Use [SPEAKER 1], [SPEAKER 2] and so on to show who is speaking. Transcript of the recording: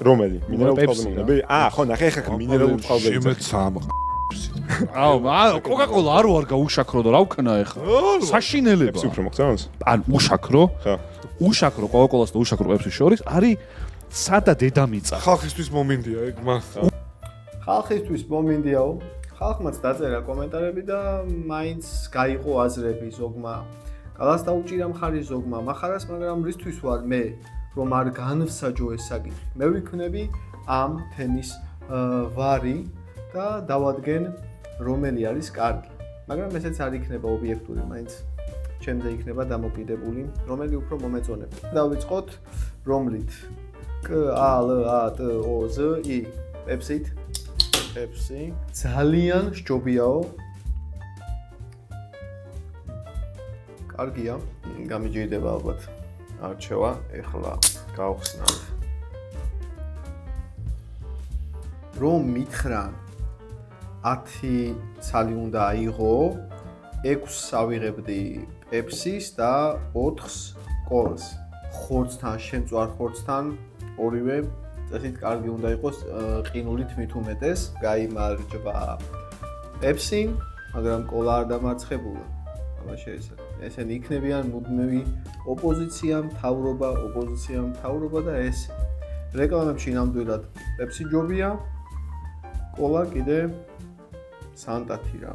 [SPEAKER 1] რომელი? მინერალური წყალზე მომნები? ხო, ნახე ხა მინერალური წყალზე.
[SPEAKER 2] შემეცამ. კოკაკოლა არ ვარ გაუშაქრო და რა ვქნა ეხლა? საშინელება.
[SPEAKER 1] პეპსი უფრო მოგწონს?
[SPEAKER 2] ან უშაქრო?
[SPEAKER 1] ხო.
[SPEAKER 2] უშაქრო კოკაკოლას და უშაქრო პეპსის შორის არის სადა დედამიწა.
[SPEAKER 3] ხალხისთვის მომინდია ეგ მას.
[SPEAKER 4] ხალხისთვის მომინდიაო. ხალხმაც დაწერა კომენტარები და მაინც გაიყო აზრები ზოგმა. კალას დაუჭირა მხარი ზოგმა მახარას, მაგრამ რისთვის ვარ მე რომ არ განვსაჯო ეს საკითხი. მე ვიქნები ამ თემის ვარი და დავადგენ რომელი არის კარგი. მაგრამ ესეც არ იქნება ობიექტური, მაინც ჩემზე იქნება დამოკიდებული, რომელი უფრო მომეწონებს. დავიწყოთ რომლით K A L A T O Z I პეპსით. პეპსი ძალიან სჯობიაო. კარგია, გამიჯირდება ალბათ არჩევა, ეხლა გავხსნათ. რომ მითხრან 10 ცალი უნდა აიღო, 6-ს ავიღებდი პეპსის და 4-ს კოლას. ხორცთან, შემწვარ ხორცთან ორივე წესით კარგი უნდა იყოს, ყინულით მით უმეტეს, გაიმარჯვა პეპსი, მაგრამ კოლა არ დამარცხებულა. ესენი იქნებიან მუდმივი ოპოზიცია, მთავრობა და ეს. რეკლამებში ნამდვილად პეპსი ჯობია, კოლა კიდე სანტათი რა.